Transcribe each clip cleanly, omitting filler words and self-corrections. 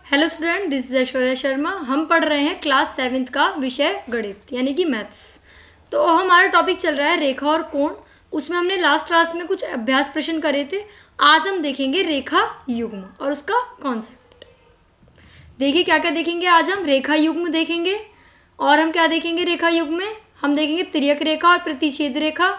Hello student, this is Aishwarya Sharma. हम पढ़ रहे हैं क्लास 7th का विषय गणित यानी कि मैथ्स। तो हमारा टॉपिक चल रहा है रेखा और कोण। उसमें हमने लास्ट क्लास में कुछ अभ्यास प्रश्न करे थे। आज हम देखेंगे रेखा युग्म और उसका कॉन्सेप्ट। देखिए क्या क्या देखेंगे आज हम। रेखा युग्म देखेंगे और हम क्या देखेंगे रेखा युग्म में, हम देखेंगे तिर्यक रेखा और प्रतिच्छेद रेखा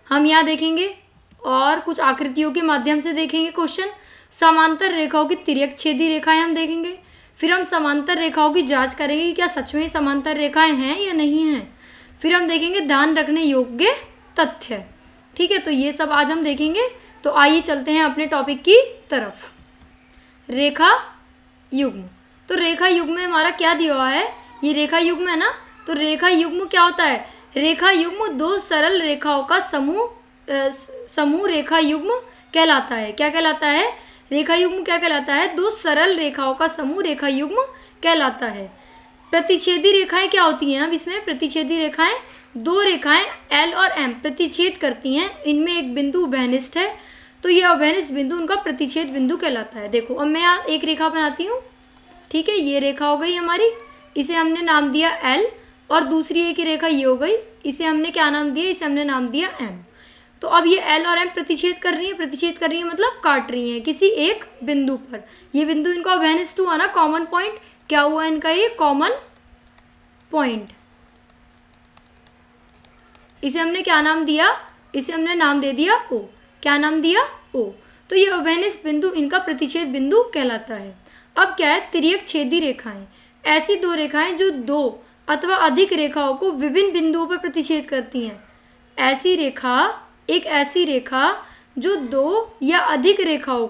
हम यहाँ देखेंगे और कुछ आकृतियों के माध्यम से देखेंगे क्वेश्चन। समांतर रेखाओं की तिर्यक छेदी रेखाएं हम देखेंगे। फिर हम समांतर रेखाओं की जांच करेंगे कि क्या सच में समांतर रेखाएं हैं या नहीं हैं। फिर हम देखेंगे ध्यान रखने योग्य तथ्य। ठीक है, तो ये सब आज हम देखेंगे। तो आइए चलते हैं अपने टॉपिक की तरफ। रेखा युग्म। तो रेखा युग्म में हमारा क्या दिया हुआ है, ये रेखा युग्म है ना। तो रेखा युग्म क्या होता है? रेखा युग्म दो सरल रेखाओं का समूह रेखा युग्म कहलाता है। क्या कहलाता है? रेखा युग्म क्या कहलाता है? दो सरल रेखाओं का समूह रेखा युग्म कहलाता है। प्रतिच्छेदी रेखाएं क्या होती हैं? अब इसमें प्रतिच्छेदी रेखाएं, दो रेखाएं L और M प्रतिच्छेद करती हैं। इनमें एक बिंदु उभयनिष्ठ है, तो यह उभयनिष्ठ बिंदु उनका प्रतिच्छेद बिंदु कहलाता है। देखो अब मैं यहाँ एक रेखा बनाती हूँ। ठीक है, ये रेखा हो गई हमारी, इसे हमने नाम दिया L। और दूसरी एक रेखा ये हो गई, इसे हमने क्या नाम दिया? इसे हमने नाम दिया M। तो अब ये L और M प्रतिच्छेद कर रही है। प्रतिच्छेद कर रही है मतलब काट रही है किसी एक बिंदु पर। ये बिंदु इनका उभयनिष्ठ हुआ ना, कॉमन पॉइंट। क्या हुआ इनका? ये कॉमन पॉइंट। इसे हमने क्या नाम दिया? इसे हमने नाम दे दिया O। क्या नाम दिया? O। तो ये उभयनिष्ठ बिंदु इनका प्रतिच्छेद बिंदु कहलाता है। अब क्या है? तिर्यक छेदी रेखाएं, ऐसी दो रेखाएं जो दो अथवा अधिक रेखाओं को विभिन्न बिंदुओं पर प्रतिच्छेद करती हैं। ऐसी रेखा, एक ऐसी रेखा जो दो या अधिक रेखाओं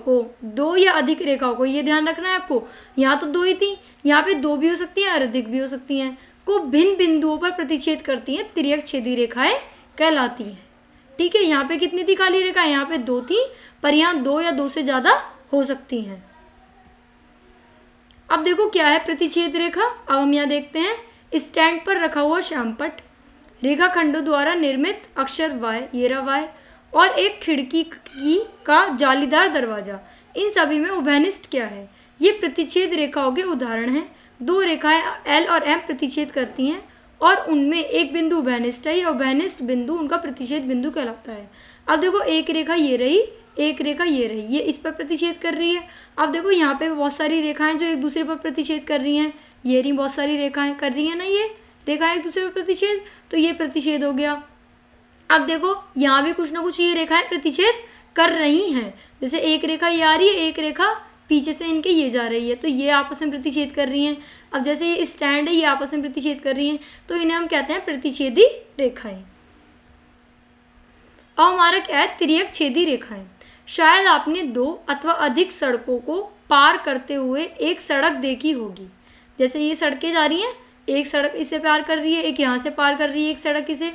को, ये ध्यान रखना है आपको। यहाँ तो दो ही थी, यहाँ पे दो भी हो सकती हैं और अधिक भी हो सकती हैं, को भिन्न बिंदुओं पर प्रतिच्छेद करती हैं, तिर्यक छेदी रेखाएं कहलाती हैं। ठीक है, यहाँ पे कितनी थी खाली रेखाएं? यहाँ पे दो थी, पर यहाँ दो या दो से ज़्यादा हो सकती हैं। अब देखो क्या है प्रतिच्छेद रेखा। अब हम यहाँ देखते हैं, स्टैंड पर रखा हुआ श्यामपट्ट, रेखाखंडों द्वारा निर्मित अक्षर Y, ये रहा Y, और एक खिड़की का जालीदार दरवाजा, इन सभी में उभयनिष्ठ क्या है? ये प्रतिच्छेद रेखाओं के उदाहरण हैं। दो रेखाएं L और M प्रतिच्छेद करती हैं और उनमें एक बिंदु उभयनिष्ठ है। यह उभयनिष्ठ बिंदु उनका प्रतिच्छेद बिंदु कहलाता है। अब देखो एक रेखा ये रही, एक रेखा ये रही, ये इस पर प्रतिच्छेद कर रही है। अब देखो यहाँ पे बहुत सारी रेखाएं जो एक दूसरे पर प्रतिच्छेद कर रही हैं। ये रही बहुत सारी रेखाएं कर रही हैं ना, ये रेखाएं एक दूसरे पर प्रतिच्छेद, तो ये प्रतिच्छेद हो गया। अब देखो यहाँ भी कुछ ना कुछ ये रेखाएं प्रतिच्छेद कर रही हैं। जैसे एक रेखा ये आ रही है, एक रेखा पीछे से इनके ये जा रही है, तो ये आपस में प्रतिच्छेद कर रही हैं। अब जैसे ये स्टैंड है, ये आपस में प्रतिच्छेद कर रही हैं, तो इन्हें हम कहते हैं प्रतिच्छेदी रेखाएं। अब हमारा क्या है? तिर्यक छेदी रेखाएं। शायद आपने दो अथवा अधिक सड़कों को पार करते हुए एक सड़क देखी होगी। जैसे ये सड़कें जा रही हैं, एक सड़क इसे पार कर रही है, एक यहाँ से पार कर रही है एक सड़क इसे,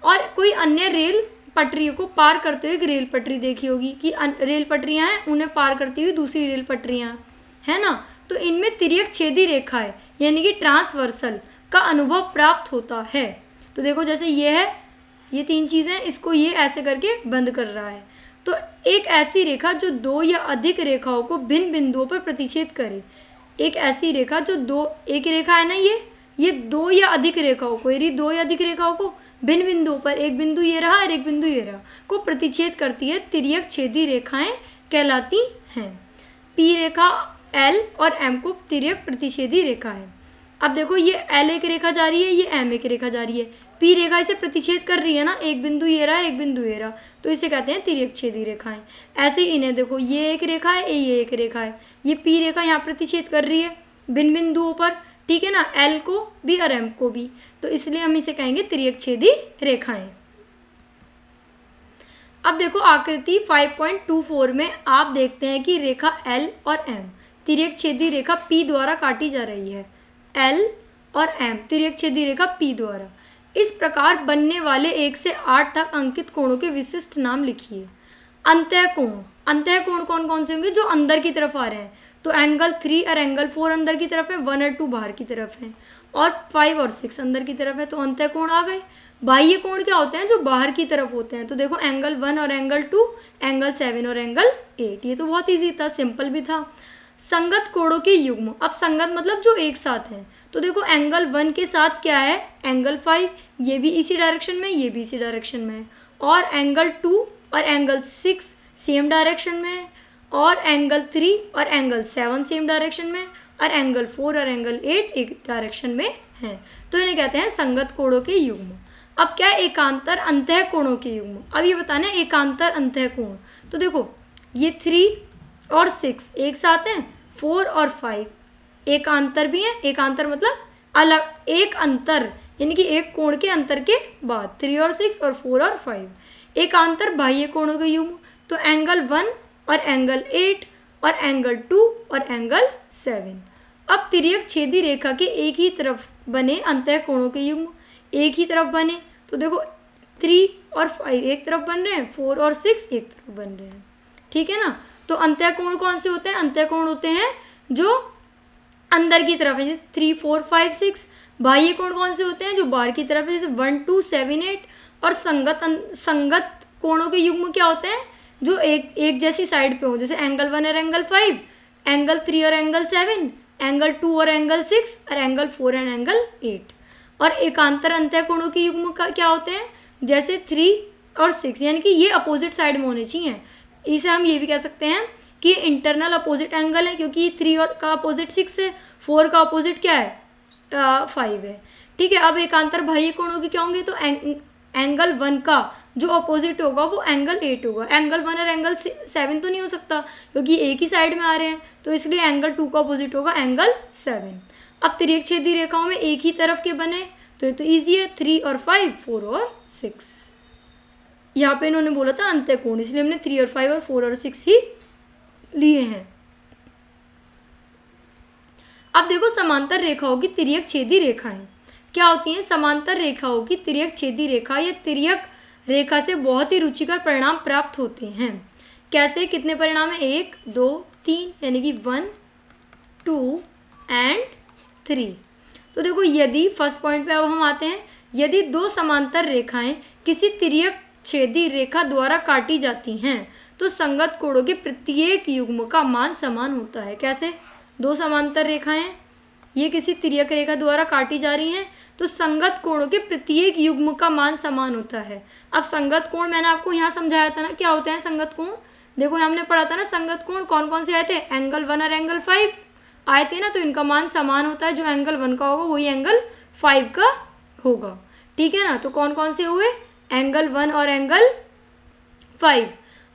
और कोई अन्य रेल पटरियों को पार करते हुए एक रेल पटरी देखी होगी कि रेल पटरियाँ हैं, उन्हें पार करती हुई दूसरी रेल पटरियाँ है ना। तो इनमें तिर्यक छेदी रेखा है यानी कि ट्रांसवर्सल का अनुभव प्राप्त होता है। तो देखो जैसे ये है, ये तीन चीज़ें, इसको ये ऐसे करके बंद कर रहा है। तो एक ऐसी रेखा जो दो या अधिक रेखाओं को भिन्न बिंदुओं पर प्रतिच्छेद करे। एक ऐसी रेखा जो दो, एक रेखा है ना ये दो या अधिक रेखाओं को, यदि दो या अधिक रेखाओं को भिन्न बिंदुओं पर, एक बिंदु ये रहा और एक बिंदु ये रहा, को प्रतिच्छेद करती है, तिर्यक छेदी रेखाएं कहलाती हैं। P रेखा L और M को तिर्यक प्रतिच्छेदी रेखा है। अब देखो ये L एक रेखा जा रही है, ये M एक रेखा जा रही है, P रेखा इसे प्रतिच्छेद कर रही है ना, एक बिंदु ये रहा, एक बिंदु ये रहा, तो इसे कहते हैं तिर्यक छेदी रेखाएं। ऐसे ही इन्हें देखो, ये एक रेखा है, ये एक रेखा है, ये P रेखा यहाँ प्रतिच्छेद कर रही है भिन्न बिंदुओं पर, ठीक है ना, L को भी और M को भी, तो इसलिए हम इसे कहेंगे तिर्यक छेदी रेखाएं। अब देखो आकृति 5.24 में आप देखते हैं कि रेखा L और M तिर्यक छेदी रेखा P द्वारा काटी जा रही है। L और M तिर्यक छेदी रेखा P द्वारा। इस प्रकार बनने वाले 1 से 8 तक अंकित कोणों के विशिष्ट नाम लिखिए। अंतःकोण, अंतःकोण कौन कौन से होंगे? जो अंदर की तरफ आ रहे हैं, तो एंगल 3 और एंगल 4 अंदर की तरफ है, 1 और 2 बाहर की तरफ है, और 5 और 6 अंदर की तरफ है, तो अंतःकोण आ गए। बाह्य कोण क्या होते हैं? जो बाहर की तरफ होते हैं, तो देखो एंगल 1 और एंगल 2, एंगल 7 और एंगल 8, ये तो बहुत ईजी था, सिंपल भी था। संगत कोणों के युग्म। अब संगत मतलब जो एक साथ हैं, तो देखो एंगल 1 के साथ क्या है, एंगल 5, ये भी इसी डायरेक्शन में, ये भी इसी डायरेक्शन में है, और एंगल 2 और एंगल 6 सेम डायरेक्शन में है, और एंगल 3 और एंगल 7 सेम डायरेक्शन में, और एंगल 4 और एंगल 8 एक डायरेक्शन में है। तो इन्हें कहते हैं संगत कोणों के युग्म। अब क्या है, एकांतर अंतः कोणों के युग्म। अब ये बताना है एकांतर अंतः कोण। तो देखो ये 3 और 6 एक साथ हैं, 4 और 5 एकांतर भी हैं। एकांतर मतलब अलग एक अंतर, यानी कि एक कोण के अंतर के बाद 3 और 6 और 4 और 5 एकांतर बाह्य कोणों के युग्म। तो एंगल 1 और एंगल 8 और एंगल 2 और एंगल 7। अब तिर्यक छेदी रेखा के एक ही तरफ बने अंतः कोणों के युग्म, एक ही तरफ बने, तो देखो 3 और 5 एक तरफ बन रहे हैं, 4 और 6 एक तरफ बन रहे हैं, ठीक है ना। तो अंतः कोण कौन से होते हैं, अंतः कोण होते हैं जो अंदर की तरफ है, जैसे 3 4 5 6। बाह्य कोण कौन से होते हैं, जो बाहर की तरफ है, जैसे 1 2 7 8। और संगत कोणों के युग्म क्या होते हैं, जो एक जैसी साइड पे हो, जैसे एंगल 1 और एंगल 5, एंगल 3 और एंगल 7, एंगल 2 और एंगल 6, और एंगल 4 एंड एंगल 8। और एकांतर अंतः कोणों के युग्म का क्या होते हैं, जैसे 3 और 6, यानी कि ये अपोजिट साइड में होने चाहिए। इसे हम ये भी कह सकते हैं कि इंटरनल अपोजिट एंगल है, क्योंकि 3 और का अपोजिट 6 है, 4 का अपोजिट क्या है 5 है, ठीक है। अब एकांतर बाह्य कोणों के क्या होंगे, तो एंगल 1 का जो अपोजिट होगा वो एंगल 8 होगा। एंगल 1 और एंगल 7 तो नहीं हो सकता, क्योंकि एक ही साइड में आ रहे हैं, तो इसलिए एंगल 2 का अपोजिट होगा एंगल 7। अब तिर्यक छेदी रेखाओं में एक ही तरफ के बने, तो ये तो ईजी है, 3 और 5, 4 और 6। यहाँ पे इन्होंने बोला था अंतः कोण, इसलिए हमने 3 और 5 और 4 और 6 ही लिए हैं। अब देखो समांतर रेखाओं की तिर्यक छेदी रेखाएं क्या होती हैं। समांतर रेखाओं की तिर्यक छेदी रेखा या तिर्यक रेखा से बहुत ही रुचिकर परिणाम प्राप्त होते हैं। कैसे, कितने परिणाम है, 1 2 3, यानी कि 1 2 एंड 3। तो देखो यदि फर्स्ट पॉइंट पे अब हम आते हैं, यदि दो समांतर रेखाएं किसी तिर्यक छेदी रेखा द्वारा काटी जाती हैं तो संगत कोणों के प्रत्येक युग्म का मान समान होता है। कैसे, दो समांतर रेखाएं ये किसी तिर्यक रेखा द्वारा काटी जा रही हैं तो संगत कोणों के प्रत्येक युग्म का मान समान होता है। अब संगत कोण मैंने आपको यहाँ समझाया था ना, क्या होते हैं संगत कोण। देखो हमने पढ़ा था ना संगत कोण कौन कौन से आए थे, एंगल 1 और एंगल 5 आए थे ना, तो इनका मान समान होता है। जो एंगल 1 का होगा वही एंगल 5 का होगा, ठीक है ना। तो कौन कौन से हुए, एंगल 1 और एंगल 5।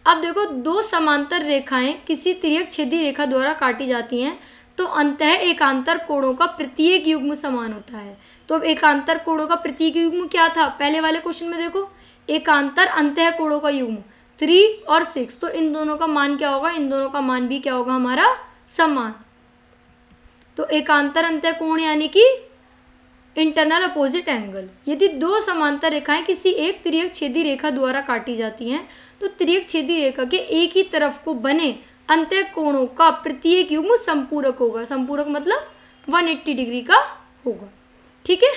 अब देखो दो समांतर रेखाएं किसी तिर्यक छेदी रेखा द्वारा काटी जाती हैं तो अंतः एकांतर कोणों का प्रत्येक युग्म समान होता है। तो अब एकांतर कोणों का प्रत्येक युग्म क्या था, पहले वाले क्वेश्चन में देखो एकांतर अंतः कोणों का युग्म 3 और 6, तो इन दोनों का मान क्या होगा, इन दोनों का मान भी क्या होगा हमारा समान। तो एकांतर अंतः कोण यानी कि इंटरनल अपोजिट एंगल। यदि दो समांतर रेखाएं किसी एक तिर्यक छेदी रेखा द्वारा काटी जाती हैं तो तिर्यक छेदी रेखा के एक ही तरफ को बने अंतः कोणों का प्रत्येक युग्म संपूरक होगा। संपूरक मतलब 180 डिग्री का होगा, ठीक है।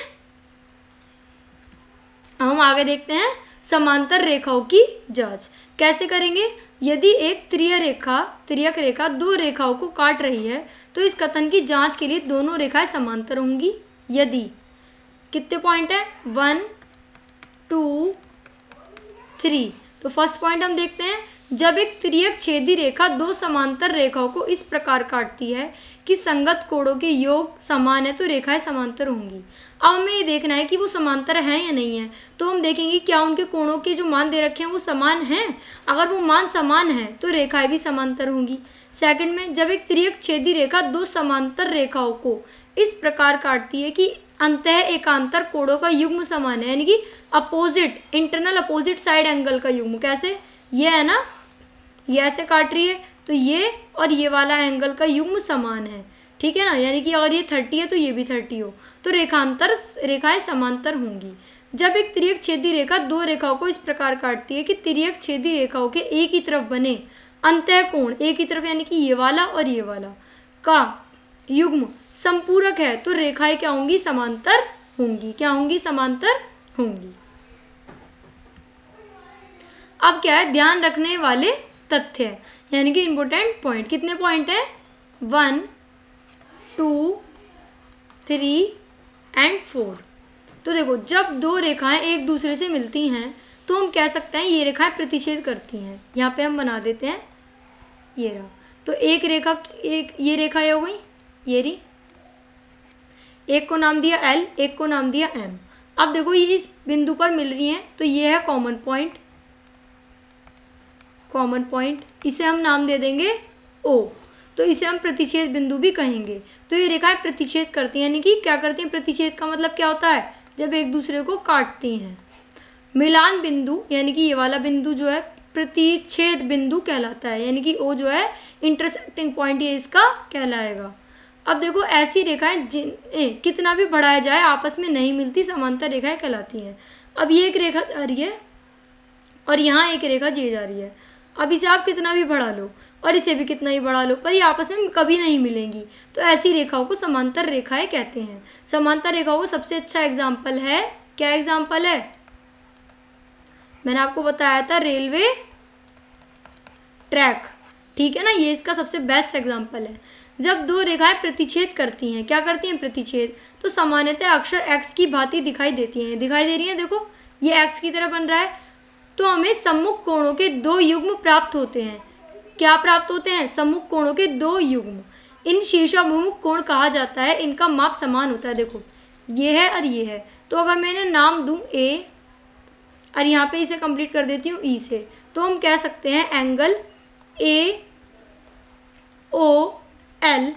अब हम आगे देखते हैं समांतर रेखाओं की जांच कैसे करेंगे। यदि एक तिर्यक रेखा दो रेखाओं को काट रही है तो इस कथन की जांच के लिए दोनों रेखाएं समांतर होंगी। यदि कितने पॉइंट है, 1 2 3। तो फर्स्ट पॉइंट हम देखते हैं, जब एक तिर्यक छेदी रेखा दो समांतर रेखाओं को इस प्रकार काटती है कि संगत कोणों के योग समान है तो रेखाएं समांतर होंगी। अब हमें ये देखना है कि वो समांतर हैं या नहीं है, तो हम देखेंगे क्या उनके कोणों के जो मान दे रखे हैं वो समान हैं। अगर वो मान समान है तो रेखाएं भी समांतर होंगी। सेकंड में, जब एक तिर्यक छेदी रेखा दो समांतर रेखाओं को इस प्रकार काटती है कि अंतः एकांतर कोणों का युग्म समान है, यानी कि opposite internal opposite side angle का युग्म। कैसे, ये है ना, ये ऐसे काट रही है तो ये और ये वाला एंगल का युग्म समान है, ठीक है ना। यानी कि अगर ये 30 है तो ये भी 30 हो तो रेखाएं समांतर होंगी। जब एक तिर्यक छेदी रेखा दो रेखाओं को इस प्रकार काटती है कि तिर्यक छेदी रेखाओं के एक ही तरफ बने अंतः कोण, एक ही तरफ यानी कि ये वाला और ये वाला का युग्म संपूरक है तो रेखाएं क्या होंगी, समांतर होंगी। क्या होंगी, समांतर होंगी। अब क्या है, ध्यान रखने वाले तथ्य यानी कि इंपॉर्टेंट पॉइंट। कितने पॉइंट है, 1 2 3 एंड 4। तो देखो जब दो रेखाएं एक दूसरे से मिलती हैं तो हम कह सकते हैं ये रेखाएं प्रतिच्छेद करती हैं। यहाँ पे हम बना देते हैं, ये रहा। तो एक रेखा, एक ये रेखा ये हो गई, ये रही, एक को नाम दिया L, एक को नाम दिया M। अब देखो ये इस बिंदु पर मिल रही हैं तो ये है कॉमन पॉइंट, कॉमन पॉइंट, इसे हम नाम दे देंगे O। तो इसे हम प्रतिच्छेद बिंदु भी कहेंगे। तो ये रेखाएं प्रतिच्छेद करती हैं, यानी कि क्या करती हैं, प्रतिच्छेद का मतलब क्या होता है, जब एक दूसरे को काटती हैं। मिलान बिंदु यानी कि ये वाला बिंदु जो है प्रतिच्छेद बिंदु कहलाता है, यानी कि O जो है इंटरसेक्टिंग पॉइंट ये इसका कहलाएगा। अब देखो ऐसी रेखाएं जिन्हें कितना भी बढ़ाया जाए आपस में नहीं मिलती, समांतर रेखाएं कहलाती हैं। अब ये एक रेखा जा रही है और यहाँ एक रेखा ये जा रही है। अब इसे आप कितना भी बढ़ा लो और इसे भी कितना ही बढ़ा लो, पर ये आपस में कभी नहीं मिलेंगी। तो ऐसी रेखाओं को समांतर रेखाएं कहते हैं। समांतर रेखाओं को सबसे अच्छा एग्जाम्पल है, क्या एग्जाम्पल है, मैंने आपको बताया था रेलवे ट्रैक, ठीक है ना, ये इसका सबसे बेस्ट एग्जाम्पल है। जब दो रेखाएं प्रतिच्छेद करती हैं, क्या करती हैं, प्रतिच्छेद, तो सामान्यतः अक्षर x की भांति दिखाई देती हैं। दिखाई दे रही हैं, देखो ये x की तरह बन रहा है। तो हमें सम्मुख कोणों के दो युग्म प्राप्त होते हैं। क्या प्राप्त होते हैं, सम्मुख कोणों के दो युग्म। इन शीर्षाभिमुख कोण कहा जाता है, इनका माप समान होता है। देखो ये है और ये है, तो अगर मैंने नाम दूं A और यहाँ पे इसे कंप्लीट कर देती हूँ E से, तो हम कह सकते हैं एंगल AOL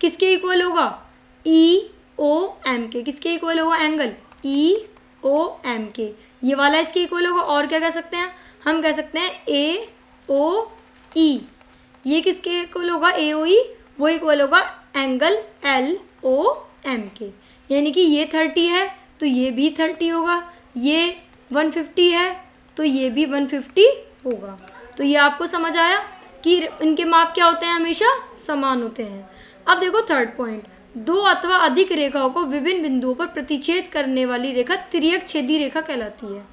किसके इक्वल होगा, EOM के। किसके इक्वल होगा, एंगल EOM के, ये वाला इसके इक्वल होगा। और क्या कह सकते हैं, हम कह सकते हैं AOE, ये किसके इक्वल होगा, AOE, वो इक्वल होगा एंगल LOM के। यानी कि ये 30 है तो ये भी 30 होगा, ये 150 है तो ये भी 150 होगा। तो ये आपको समझ आया कि इनके माप क्या होते हैं, हमेशा समान होते हैं। अब देखो थर्ड पॉइंट, दो अथवा अधिक रेखाओं को विभिन्न बिंदुओं पर प्रतिच्छेद करने वाली रेखा तिर्यक छेदी रेखा कहलाती है।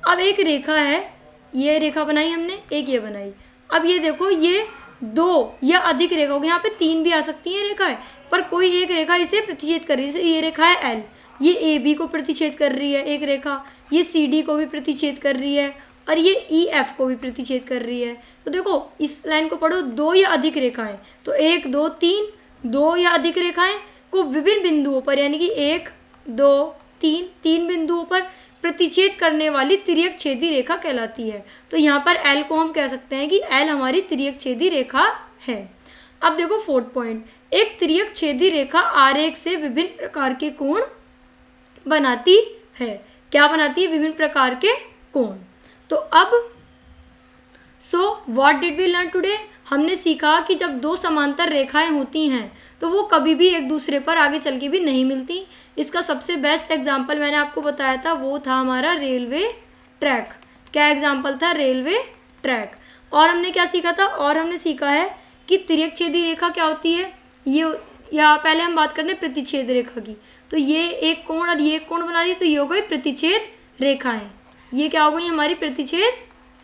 अब एक रेखा है, ये रेखा बनाई हमने, एक ये बनाई। अब ये देखो ये दो या अधिक रेखाओं, यहाँ पे 3 भी आ सकती हैं रेखाएं, पर कोई एक रेखा इसे प्रतिच्छेद कर रही है। जैसे ये रेखा है L, ये AB को प्रतिच्छेद कर रही है एक रेखा, ये CD को भी प्रतिच्छेद कर रही है और ये EF को भी प्रतिच्छेद कर रही है। तो देखो इस लाइन को पढ़ो, दो या अधिक रेखाएं, तो 1 2 3, दो या अधिक रेखाएं को विभिन्न बिंदुओं पर, यानी कि 1 2 3, 3 बिंदुओं पर प्रतिच्छेद करने वाली तिर्यक छेदी रेखा कहलाती है। तो यहाँ पर L को हम कह सकते हैं कि L हमारी तिर्यक छेदी रेखा है। अब देखो फोर्थ पॉइंट, एक तिर्यक छेदी रेखा आरेख से विभिन्न प्रकार के कोण बनाती है। क्या बनाती है, विभिन्न प्रकार के कोण। तो अब what did we learn today, हमने सीखा कि जब दो समांतर रेखाएं होती हैं तो वो कभी भी एक दूसरे पर आगे चल के भी नहीं मिलती। इसका सबसे बेस्ट एग्जाम्पल मैंने आपको बताया था, वो था हमारा रेलवे ट्रैक। क्या एग्जाम्पल था, रेलवे ट्रैक। और हमने क्या सीखा था, और हमने सीखा है कि तिर्यक छेदी रेखा क्या होती है। ये या पहले हम बात करते हैं प्रतिच्छेद रेखा की। तो ये एक कोण और ये एक कोण बना रही है, तो ये हो गई प्रतिच्छेद रेखाएं। ये क्या हो गई हमारी प्रतिच्छेद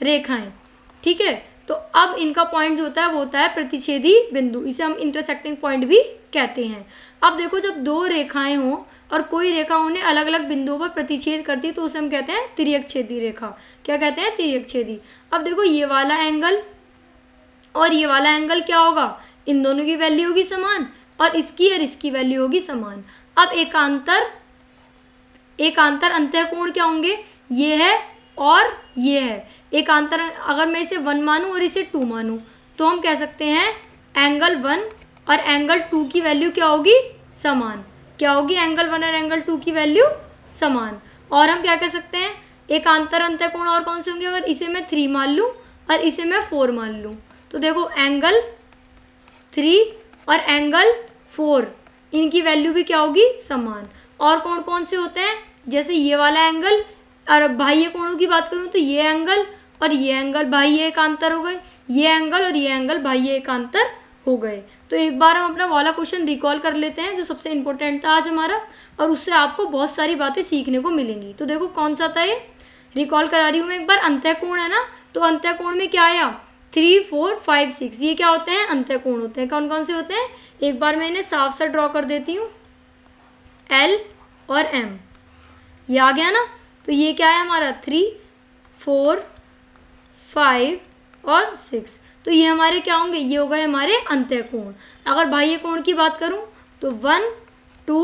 रेखाएं, ठीक है। तो अब इनका पॉइंट जो होता है वो होता है प्रतिच्छेदी बिंदु, इसे हम इंटरसेक्टिंग पॉइंट भी कहते हैं। अब देखो जब दो रेखाएं हों और कोई रेखा उन्हें अलग अलग बिंदुओं पर प्रतिच्छेद करती है तो उसे हम कहते हैं तिर्यक छेदी रेखा। क्या कहते हैं, तिर्यक छेदी। अब देखो ये वाला एंगल और ये वाला एंगल क्या होगा, इन दोनों की वैल्यू होगी समान और इसकी वैल्यू होगी समान। अब एकांतर अंतःकोण क्या होंगे, ये है और ये है। एकांतर अगर मैं इसे 1 मानूं और इसे 2 मानूं तो हम कह सकते हैं एंगल 1 और एंगल 2 की वैल्यू क्या होगी, समान। क्या होगी, एंगल 1 और एंगल 2 की वैल्यू समान। और हम क्या कह सकते हैं, एकांतर अंतःकोण और कौन से होंगे, अगर इसे मैं 3 मान लूँ और इसे मैं 4 मान लूँ तो देखो एंगल 3 और एंगल 4 इनकी वैल्यू भी क्या होगी, समान। और कौन कौन से होते हैं, जैसे ये वाला एंगल, और बाह्य कोणों की बात करूँ तो ये एंगल और ये एंगल बाह्य एकांतर हो गए, ये एंगल और ये एंगल बाह्य एकांतर हो गए। तो एक बार हम अपना वाला क्वेश्चन रिकॉल कर लेते हैं जो सबसे इम्पोर्टेंट था आज हमारा, और उससे आपको बहुत सारी बातें सीखने को मिलेंगी। तो देखो कौन सा था ये, रिकॉल करा रही हूँ मैं एक बार। अंतःकोण है ना, तो अंतःकोण में क्या आया, 3, 4, 5, 6 ये क्या होते हैं? अंत्यकोण होते हैं। कौन कौन से होते हैं? एक बार मैं इन्हें साफ सा ड्रॉ कर देती हूँ, L और M, ये आ गया ना। तो ये क्या है हमारा? 3, 4, 5 और 6। तो ये हमारे क्या होंगे? ये हो गए हमारे अंत्यकोण। अगर बाह्य कोण की बात करूँ तो 1, 2,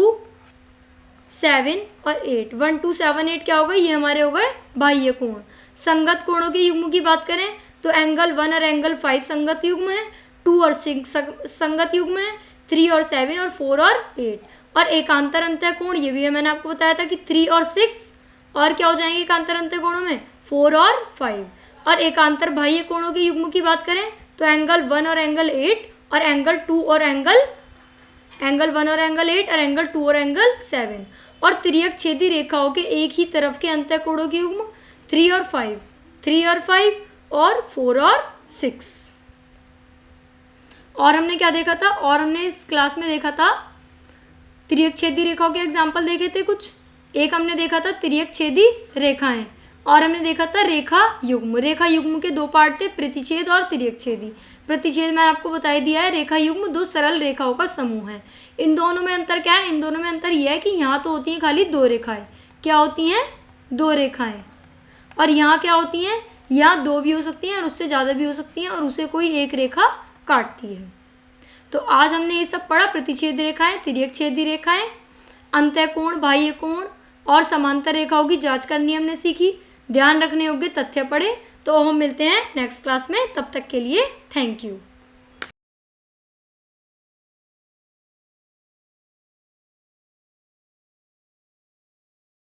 7 और 8, 1, 2, 7, 8 क्या हो गए? ये हमारे हो गए बाह्य कोण। संगत कोणों के युग्म की बात करें तो एंगल 1 और एंगल 5 संगत युग्म है, 2 और 6 संगत युग्म है, 3 और 7 और 4 और 8। और एकांतर अंत्यकोण ये भी है, मैंने आपको बताया था कि 3 और 6 और क्या हो जाएंगे एकांतर अंत्यकोणों में? 4 और 5। और एकांतर बाह्य कोणों के युग्म की बात करें तो एंगल 1 और एंगल 8 और एंगल 2 और एंगल 1 और एंगल 8 और एंगल 2 और एंगल 7। और तिर्यक छेदी रेखाओं के एक ही तरफ के अंत्यकोणों के युग्म 3 और 5, 3 और 5 और 4 और 6। और हमने क्या देखा था? और हमने इस क्लास में देखा था तिर्यक छेदी रेखाओं के एग्जाम्पल देखे थे कुछ। एक हमने देखा था तिर्यक छेदी रेखाएं, और हमने देखा था रेखा युग्म। रेखा युग्म के दो पार्ट थे, प्रतिच्छेद और तिर्यक छेदी। प्रतिच्छेद मैंने आपको बता ही दिया है, रेखा युग्म दो सरल रेखाओं का समूह है। इन दोनों में अंतर क्या है? इन दोनों में अंतर यह है कि यहाँ तो होती हैं खाली दो रेखाएं। क्या होती हैं? दो रेखाएं। और यहाँ क्या होती हैं? यहाँ दो भी हो सकती हैं और उससे ज़्यादा भी हो सकती हैं, और उसे कोई एक रेखा काटती है। तो आज हमने ये सब पढ़ा, प्रतिच्छेद रेखाएं, तिर्यक छेदी रेखाएं, अंत्यकोण, बाह्य कोण और समांतर रेखाओं की जांच करनी हमने सीखी। ध्यान रखने योग्य तथ्य पढ़े। तो हम मिलते हैं नेक्स्ट क्लास में, तब तक के लिए थैंक यू।